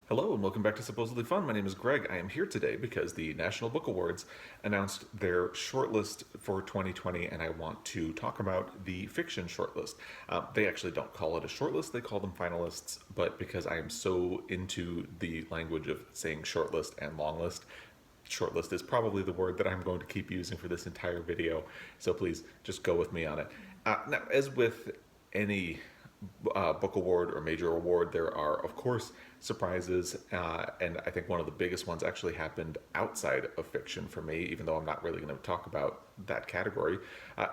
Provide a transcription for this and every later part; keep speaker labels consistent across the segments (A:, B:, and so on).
A: Hello and welcome back to Supposedly Fun. My name is Greg. I am here today because the National Book Awards announced their shortlist for 2020, and I want to talk about the fiction shortlist. They actually don't call it a shortlist, they call them finalists, but because I am so into the language of saying shortlist and longlist, shortlist is probably the word that I'm going to keep using for this entire video, so please just go with me on it. Now, as with any book award or major award, there are, of course, surprises, and I think one of the biggest ones actually happened outside of fiction for me, even though I'm not really going to talk about that category.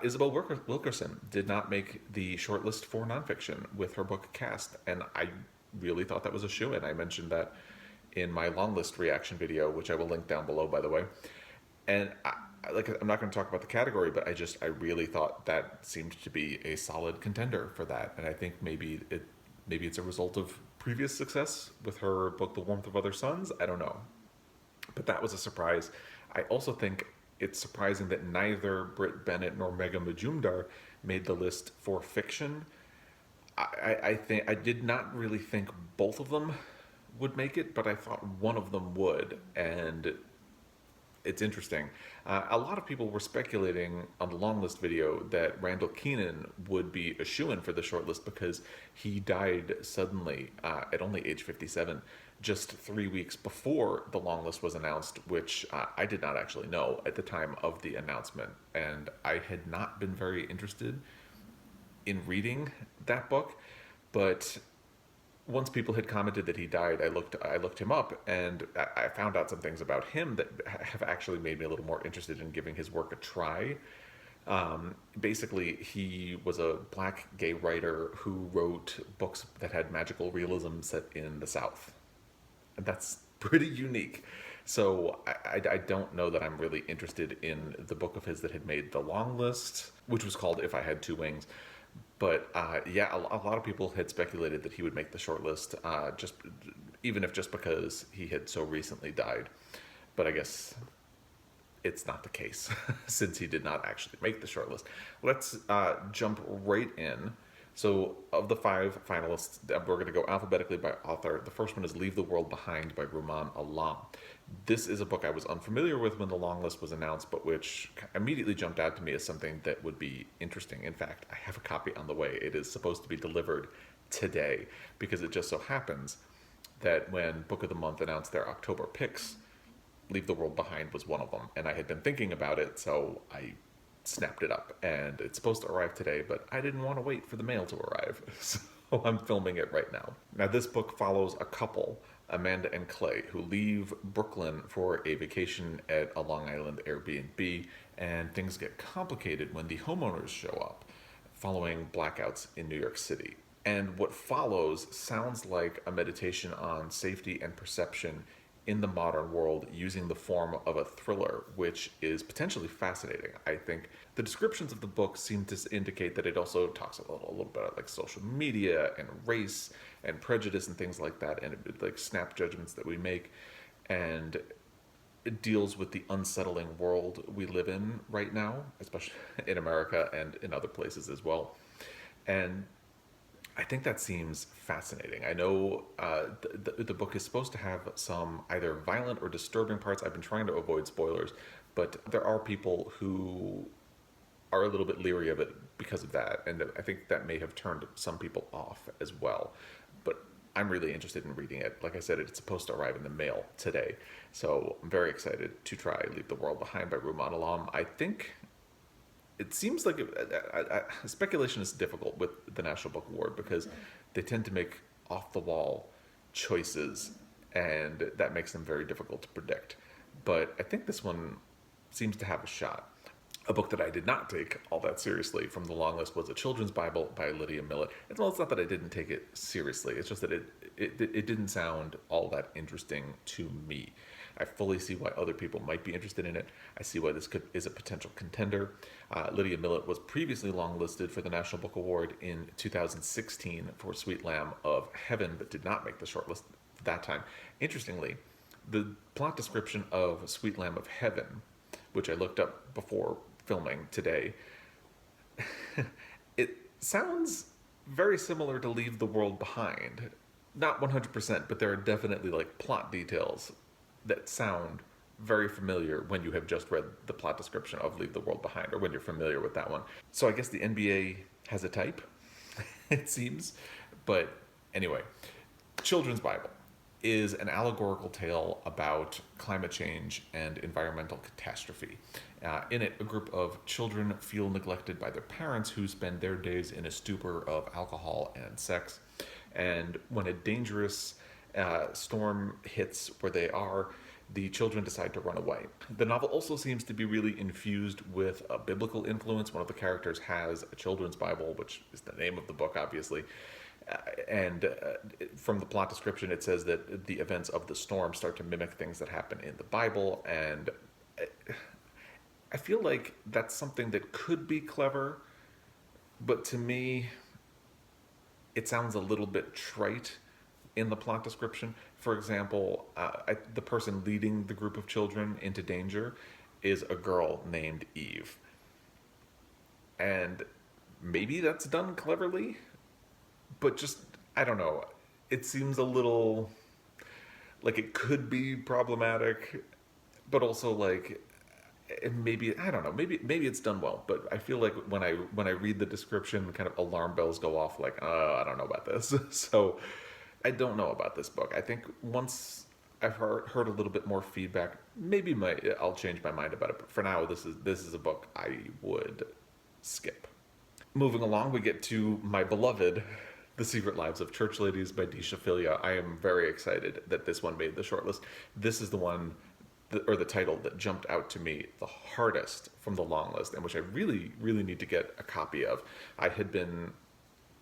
A: Isabel Wilkerson did not make the shortlist for nonfiction with her book Cast, and I really thought that was a shoo-in. I mentioned that in my long list reaction video, which I will link down below, by the way. And I'm not going to talk about the category, but I really thought that seemed to be a solid contender for that, and I think maybe it's a result of previous success with her book The Warmth of Other Suns. I don't know, but that was a surprise. I also think it's surprising that neither Brit, Bennett nor Megha Majumdar made the list for fiction. I think I did not really think both of them would make it, but I thought one of them would, and it's interesting. A lot of people were speculating on the long list video that Randall Kenan would be a shoo-in for the shortlist because he died suddenly at only age 57, just 3 weeks before the long list was announced, which I did not actually know at the time of the announcement. And I had not been very interested in reading that book, but once people had commented that he died, I looked him up, and I found out some things about him that have actually made me a little more interested in giving his work a try. Basically, he was a black gay writer who wrote books that had magical realism set in the South, and that's pretty unique. So I don't know that I'm really interested in the book of his that had made the long list, which was called If I Had Two Wings. But yeah, a lot of people had speculated that he would make the shortlist, even if just because he had so recently died. But I guess it's not the case since he did not actually make the shortlist. Let's jump right in. So of the 5 finalists, we're going to go alphabetically by author. The first one is Leave the World Behind by Ruman Alaam. This is a book I was unfamiliar with when the long list was announced, but which immediately jumped out to me as something that would be interesting. In fact, I have a copy on the way. It is supposed to be delivered today because it just so happens that when Book of the Month announced their October picks, Leave the World Behind was one of them. And I had been thinking about it, so I snapped it up. And it's supposed to arrive today, but I didn't want to wait for the mail to arrive. So I'm filming it right now. Now, this book follows a couple, Amanda and Clay, who leave Brooklyn for a vacation at a Long Island Airbnb, and things get complicated when the homeowners show up following blackouts in New York City. And what follows sounds like a meditation on safety and perception in the modern world using the form of a thriller, which is potentially fascinating. I think the descriptions of the book seem to indicate that it also talks a little bit about like social media and race and prejudice and things like that, and like snap judgments that we make, and it deals with the unsettling world we live in right now, especially in America and in other places as well. And I think that seems fascinating. I know the book is supposed to have some either violent or disturbing parts. I've been trying to avoid spoilers, but there are people who are a little bit leery of it because of that, and I think that may have turned some people off as well. But I'm really interested in reading it. Like I said, it's supposed to arrive in the mail today, so I'm very excited to try Leave the World Behind by Ruman Alaam. I think it seems like speculation is difficult with the National Book Award because they tend to make off-the-wall choices, and that makes them very difficult to predict. But I think this one seems to have a shot. A book that I did not take all that seriously from the long list was A Children's Bible by Lydia Millet. Well, it's not that I didn't take it seriously, it's just that it didn't sound all that interesting to me. I fully see why other people might be interested in it. I see why this is a potential contender. Lydia Millet was previously longlisted for the National Book Award in 2016 for Sweet Lamb of Heaven, but did not make the shortlist that time. Interestingly, the plot description of Sweet Lamb of Heaven, which I looked up before filming today, it sounds very similar to Leave the World Behind. not 100%, but there are definitely like plot details that sound very familiar when you have just read the plot description of Leave the World Behind, or when you're familiar with that one. So I guess the NBA has a type, it seems. But anyway, Children's Bible is an allegorical tale about climate change and environmental catastrophe. In it, a group of children feel neglected by their parents, who spend their days in a stupor of alcohol and sex. And when a dangerous storm hits where they are, the children decide to run away. The novel also seems to be really infused with a biblical influence. One of the characters has a children's Bible, which is the name of the book, obviously. And from the plot description, it says that the events of the storm start to mimic things that happen in the Bible. And I feel like that's something that could be clever, but to me, it sounds a little bit trite in the plot description. For example, the person leading the group of children into danger is a girl named Eve. And maybe that's done cleverly, but just, I don't know. It seems a little like it could be problematic, but also like maybe, I don't know, maybe it's done well, but I feel like when I read the description, kind of alarm bells go off, like, oh, I don't know about this. So I don't know about this book. I think once I've heard a little bit more feedback, maybe I'll change my mind about it. But for now, this is a book I would skip. Moving along, we get to my beloved The Secret Lives of Church Ladies by Deesha Philyaw. I am very excited that this one made the shortlist. This is the one, or the title, that jumped out to me the hardest from the long list, and which I really, really need to get a copy of. I had been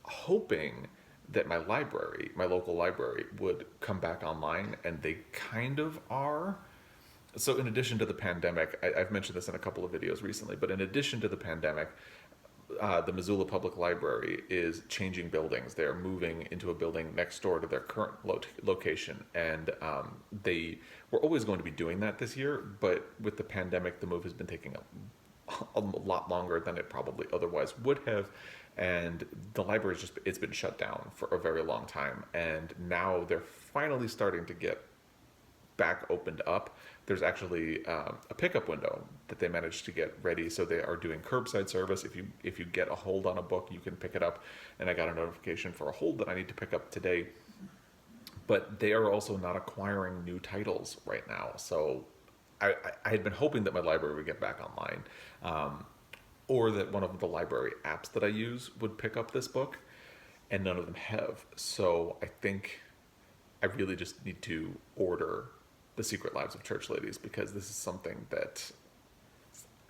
A: hoping that my local library, would come back online, and they kind of are. So in addition to the pandemic, I've mentioned this in a couple of videos recently, but in addition to the pandemic, the Missoula Public Library is changing buildings. They're moving into a building next door to their current location, and they were always going to be doing that this year, but with the pandemic, the move has been taking a lot longer than it probably otherwise would have, and the library's it's been shut down for a very long time, and now they're finally starting to get back opened up. There's actually a pickup window that they managed to get ready, so they are doing curbside service. If you get a hold on a book, you can pick it up, and I got a notification for a hold that I need to pick up today. But they are also not acquiring new titles right now, so I had been hoping that my library would get back online, or that one of the library apps that I use would pick up this book, and none of them have. So I think I really just need to order The Secret Lives of Church Ladies, because this is something that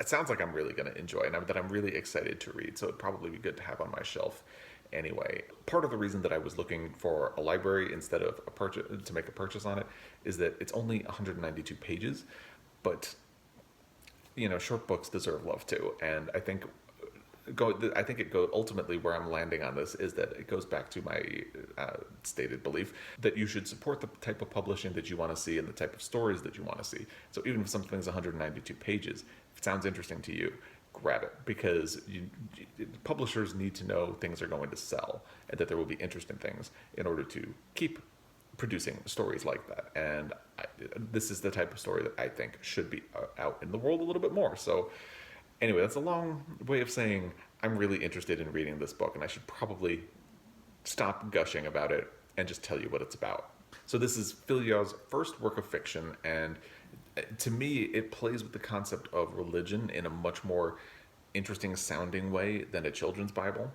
A: it sounds like I'm really going to enjoy, and that I'm really excited to read, so it'd probably be good to have on my shelf anyway. Part of the reason that I was looking for a library instead of to make a purchase on it is that it's only 192 pages, but short books deserve love too, and I think ultimately where I'm landing on this is that it goes back to my stated belief that you should support the type of publishing that you want to see and the type of stories that you want to see. So even if something's 192 pages, if it sounds interesting to you, grab it, because publishers need to know things are going to sell and that there will be interesting things in order to keep producing stories like that. And this is the type of story that I think should be out in the world a little bit more. So anyway, that's a long way of saying I'm really interested in reading this book, and I should probably stop gushing about it and just tell you what it's about. So this is Philyaw's first work of fiction, and to me, it plays with the concept of religion in a much more interesting sounding way than a children's Bible.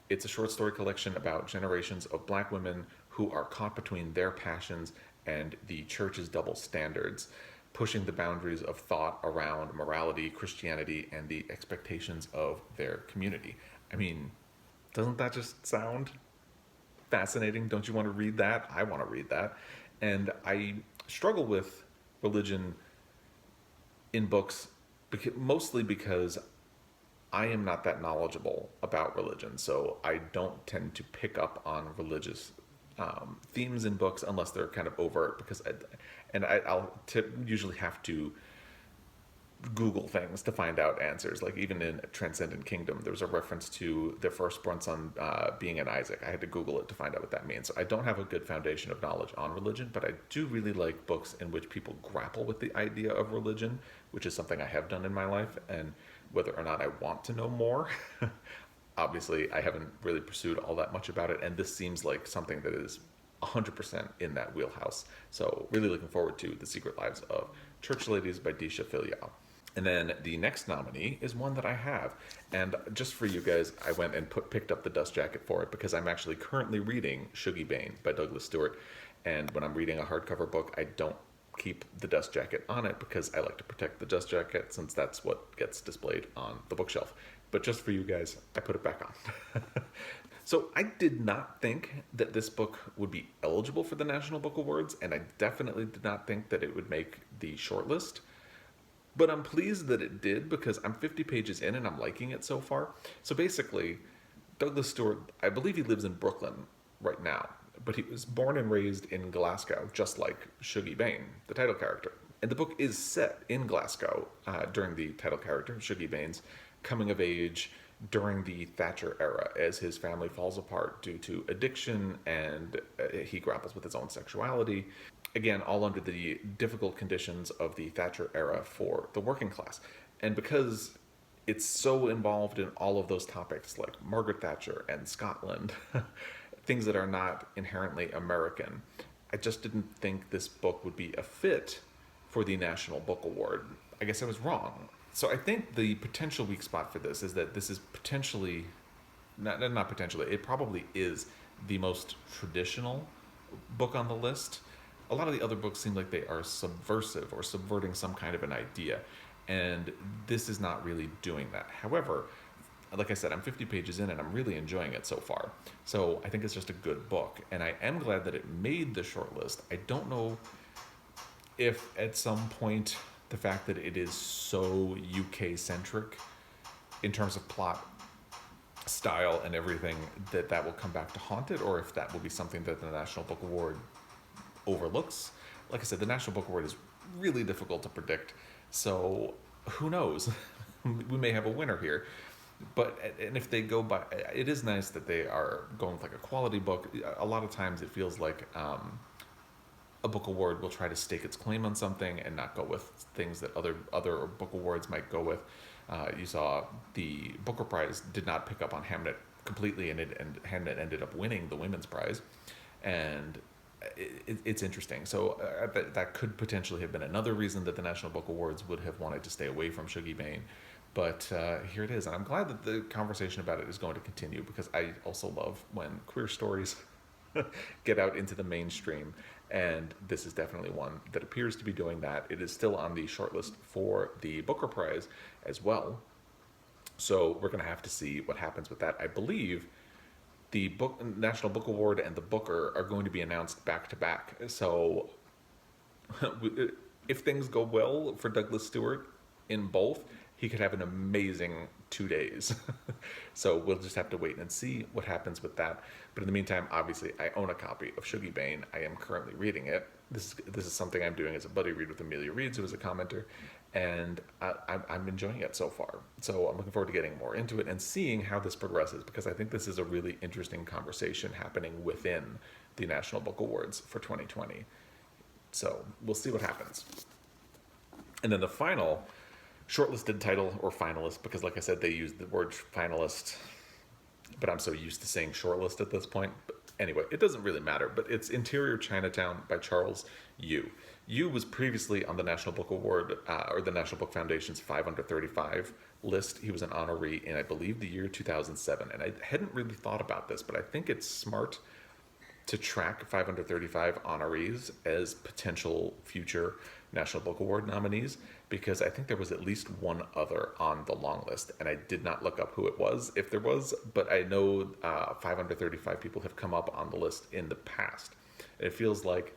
A: It's a short story collection about generations of Black women who are caught between their passions and the church's double standards, pushing the boundaries of thought around morality, Christianity, and the expectations of their community. I mean, doesn't that just sound fascinating? Don't you want to read that? I want to read that. And I struggle with religion in books mostly because I am not that knowledgeable about religion, so I don't tend to pick up on religious themes in books unless they're kind of overt, because I'll usually have to Google things to find out answers. Like even in Transcendent Kingdom, there was a reference to the firstborn son being an Isaac. I had to Google it to find out what that means. So I don't have a good foundation of knowledge on religion, but I do really like books in which people grapple with the idea of religion, which is something I have done in my life. And whether or not I want to know more, obviously I haven't really pursued all that much about it. And this seems like something that is 100% in that wheelhouse. So really looking forward to The Secret Lives of Church Ladies by Deesha Philyaw. And then the next nominee is one that I have. And just for you guys, I went and picked up the dust jacket for it because I'm actually currently reading Shugibane by Douglas Stuart. And when I'm reading a hardcover book, I don't keep the dust jacket on it because I like to protect the dust jacket since that's what gets displayed on the bookshelf. But just for you guys, I put it back on. So I did not think that this book would be eligible for the National Book Awards, and I definitely did not think that it would make the shortlist. But I'm pleased that it did because I'm 50 pages in and I'm liking it so far. So basically, Douglas Stuart, I believe he lives in Brooklyn right now, but he was born and raised in Glasgow, just like Shugibane, the title character. And the book is set in Glasgow during the title character, Shugibane's coming of age during the Thatcher era as his family falls apart due to addiction and he grapples with his own sexuality. Again, all under the difficult conditions of the Thatcher era for the working class. And because it's so involved in all of those topics like Margaret Thatcher and Scotland, things that are not inherently American, I just didn't think this book would be a fit for the National Book Award. I guess I was wrong. So I think the potential weak spot for this is that this is potentially, not potentially, it probably is the most traditional book on the list. A lot of the other books seem like they are subversive or subverting some kind of an idea, and this is not really doing that. However, like I said, I'm 50 pages in and I'm really enjoying it so far. So I think it's just a good book, and I am glad that it made the shortlist. I don't know if at some point the fact that it is so UK centric in terms of plot, style, and everything, that will come back to haunt it, or if that will be something that the National Book Award overlooks. Like I said, the National Book Award is really difficult to predict, so who knows? We may have a winner here. But, and if they go by, it is nice that they are going with like a quality book. A lot of times it feels like a book award will try to stake its claim on something and not go with things that other book awards might go with. You saw the Booker Prize did not pick up on Hamnet completely, and Hamnet ended up winning the Women's Prize, and it's interesting. So that could potentially have been another reason that the National Book Awards would have wanted to stay away from Shugibane. But here it is, and I'm glad that the conversation about it is going to continue because I also love when queer stories get out into the mainstream, and this is definitely one that appears to be doing that. It is still on the shortlist for the Booker Prize as well, so we're going to have to see what happens with that. I believe the National Book Award and the Booker are going to be announced back to back, so if things go well for Douglas Stuart in both, he could have an amazing 2 days. So we'll just have to wait and see what happens with that. But in the meantime, obviously, I own a copy of Shugibane. I am currently reading it. This is something I'm doing as a buddy read with Amelia Reeds, who is a commenter, and I'm enjoying it so far. So I'm looking forward to getting more into it and seeing how this progresses, because I think this is a really interesting conversation happening within the National Book Awards for 2020. So we'll see what happens. And then the final shortlisted title, or finalist, because like I said, they use the word finalist, but I'm so used to saying shortlist at this point. But anyway, it doesn't really matter, but it's Interior Chinatown by Charles Yu. Yu was previously on the National Book Award, or the National Book Foundation's 5 Under 35 list. He was an honoree in, I believe, the year 2007, and I hadn't really thought about this, but I think it's smart to track 5 Under 35 honorees as potential future National Book Award nominees, because I think there was at least one other on the long list, and I did not look up who it was, if there was, but I know 5 Under 35 people have come up on the list in the past. It feels like,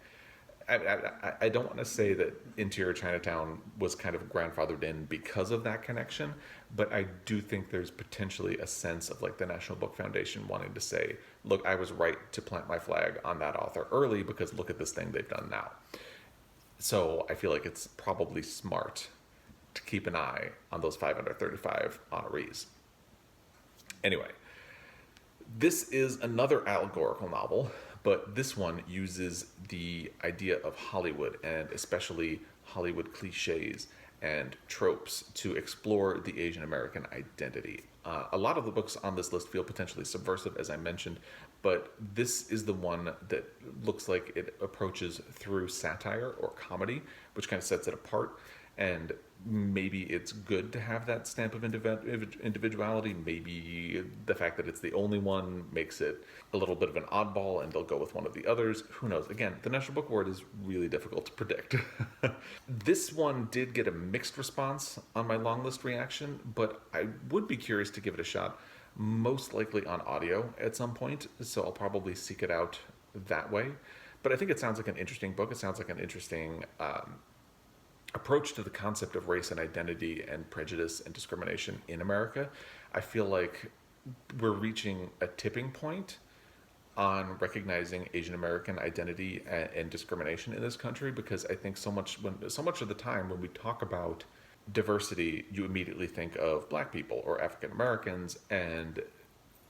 A: I don't want to say that Interior Chinatown was kind of grandfathered in because of that connection, but I do think there's potentially a sense of like the National Book Foundation wanting to say, look, I was right to plant my flag on that author early because look at this thing they've done now. So I feel like it's probably smart to keep an eye on those 5 under 35 honorees. Anyway, this is another allegorical novel, but this one uses the idea of Hollywood, and especially Hollywood cliches and tropes, to explore the Asian American identity. A lot of the books on this list feel potentially subversive, as I mentioned, but this is the one that looks like it approaches through satire or comedy, which kind of sets it apart. And maybe it's good to have that stamp of individuality. Maybe the fact that it's the only one makes it a little bit of an oddball and they'll go with one of the others. Who knows? Again, the National Book Award is really difficult to predict. This one did get a mixed response on my long list reaction, but I would be curious to give it a shot, most likely on audio at some point, so I'll probably seek it out that way. But I think it sounds like an interesting book. It sounds like an interesting approach to the concept of race and identity and prejudice and discrimination in America. I feel like we're reaching a tipping point on recognizing Asian American identity and discrimination in this country, because I think so much of the time when we talk about diversity, you immediately think of Black people or African Americans, and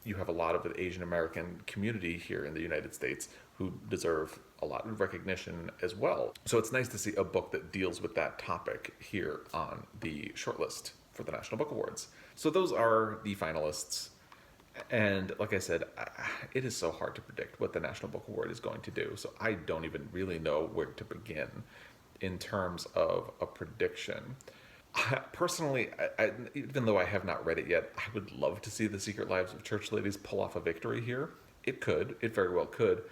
A: you have a lot of the Asian American community here in the United States who deserve a lot of recognition as well. So it's nice to see a book that deals with that topic here on the shortlist for the National Book Awards. So those are the finalists. And like I said, it is so hard to predict what the National Book Award is going to do. So I don't even really know where to begin in terms of a prediction. Personally, even though I have not read it yet, I would love to see The Secret Lives of Church Ladies pull off a victory here. It very well could.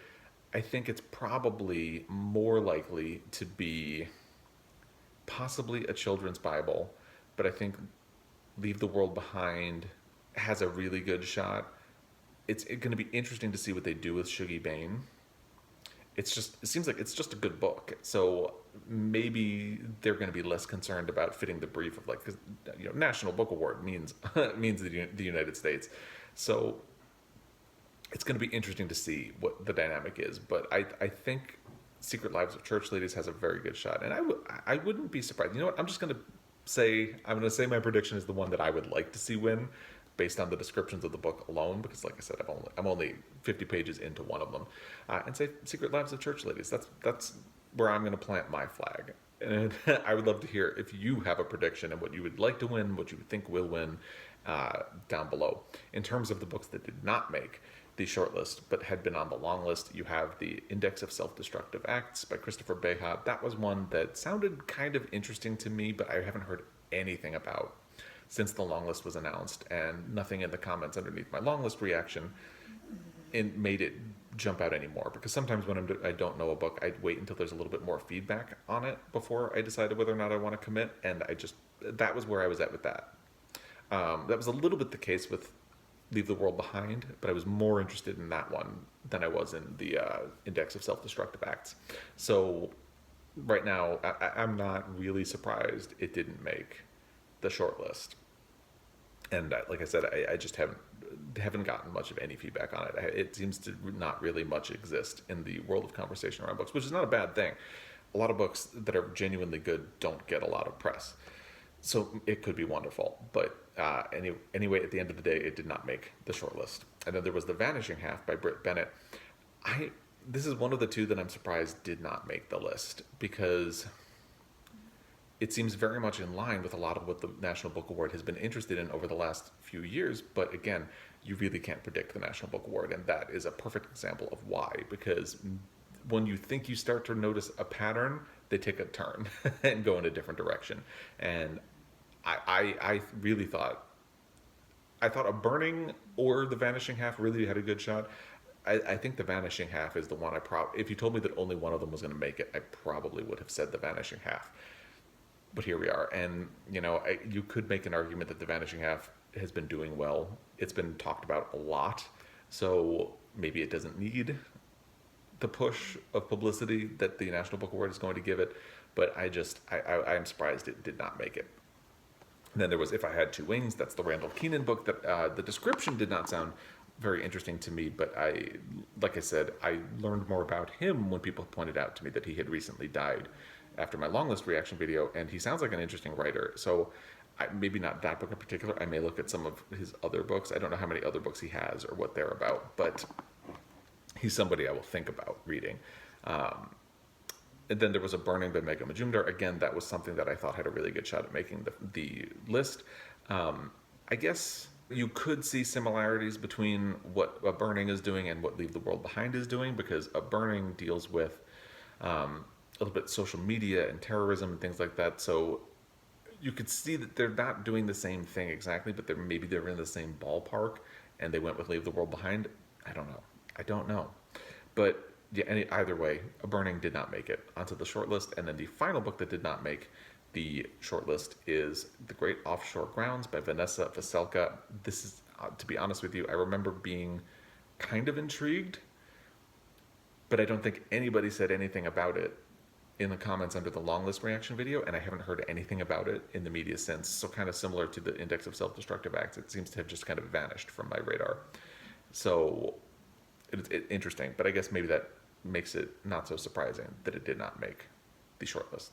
A: I think it's probably more likely to be possibly a children's Bible, but I think Leave the World Behind has a really good shot. It's going to be interesting to see what they do with Shugibane. It seems like it's just a good book, so maybe they're going to be less concerned about fitting the brief of, because National Book Award means the United States, so it's going to be interesting to see what the dynamic is. But I think Secret Lives of Church Ladies has a very good shot, and I wouldn't be surprised. You know what? I'm going to say my prediction is the one that I would like to see win, based on the descriptions of the book alone, because like I said, I'm only 50 pages into one of them, and say Secret Lives of Church Ladies. That's where I'm going to plant my flag. And I would love to hear if you have a prediction and what you would like to win, what you think will win, down below. In terms of the books that did not make the shortlist but had been on the long list, you have The Index of Self-Destructive Acts by Christopher Beha. That was one that sounded kind of interesting to me, but I haven't heard anything about since the long list was announced, and nothing in the comments underneath my long list reaction made it jump out anymore. Because sometimes when I don't know a book, I wait until there's a little bit more feedback on it before I decide whether or not I want to commit, and that was where I was at with that. That was a little bit the case with Leave the World Behind, but I was more interested in that one than I was in the Index of Self-Destructive Acts. So right now, I'm not really surprised it didn't make the short list. And like I said, I just haven't gotten much of any feedback on it. It seems to not really much exist in the world of conversation around books, which is not a bad thing. A lot of books that are genuinely good don't get a lot of press, so it could be wonderful. But anyway, at the end of the day, it did not make the short list. And then there was The Vanishing Half by Bennett. This is one of the two that I'm surprised did not make the list, because it seems very much in line with a lot of what the National Book Award has been interested in over the last few years. But again, you really can't predict the National Book Award, and that is a perfect example of why. Because when you think you start to notice a pattern, they take a turn and go in a different direction. And I really thought A Burning or The Vanishing Half really had a good shot. I think The Vanishing Half is the one if you told me that only one of them was going to make it, I probably would have said The Vanishing Half. But here we are, and you could make an argument that The Vanishing Half has been doing well. It's been talked about a lot, so maybe it doesn't need the push of publicity that the National Book Award is going to give it. But I'm surprised it did not make it. And then there was If I Had Two Wings. That's the Randall Kenan book that the description did not sound very interesting to me, but like I said, I learned more about him when people pointed out to me that he had recently died. after my long list reaction video, and he sounds like an interesting writer. So maybe not that book in particular. I may look at some of his other books. I don't know how many other books he has or what they're about, but he's somebody I will think about reading. And then there was A Burning by Megha Majumdar. Again, that was something that I thought had a really good shot at making the list. I guess you could see similarities between what A Burning is doing and what Leave the World Behind is doing, because A Burning deals with a little bit social media and terrorism and things like that. So you could see that they're not doing the same thing exactly, but maybe they're in the same ballpark, and they went with Leave the World Behind. I don't know. But yeah, either way, A Burning did not make it onto the shortlist. And then the final book that did not make the shortlist is The Great Offshore Grounds by Vanessa Veselka. This is, to be honest with you, I remember being kind of intrigued, but I don't think anybody said anything about it in the comments under the long list reaction video, and I haven't heard anything about it in the media since. So kind of similar to the Index of Self-Destructive Acts, it seems to have just kind of vanished from my radar. So it's interesting, but I guess maybe that makes it not so surprising that it did not make the shortlist.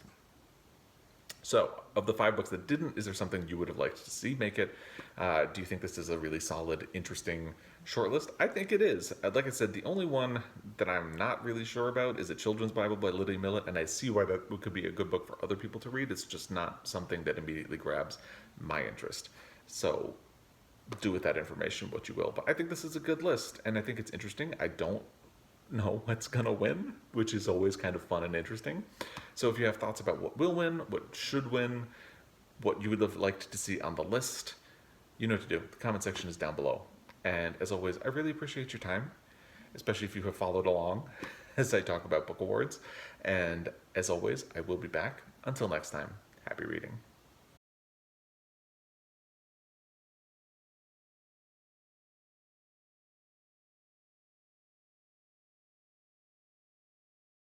A: So, of the 5 books that didn't, is there something you would have liked to see make it? Do you think this is a really solid, interesting shortlist? I think it is. Like I said, the only one that I'm not really sure about is A Children's Bible by Lydia Millet, and I see why that could be a good book for other people to read. It's just not something that immediately grabs my interest. So, do with that information what you will. But I think this is a good list, and I think it's interesting. I don't know what's gonna win, which is always kind of fun and interesting. So if you have thoughts about what will win, what should win, what you would have liked to see on the list, you know what to do. The comment section is down below. And as always, I really appreciate your time, especially if you have followed along as I talk about book awards. And as always, I will be back. Until next time, happy reading.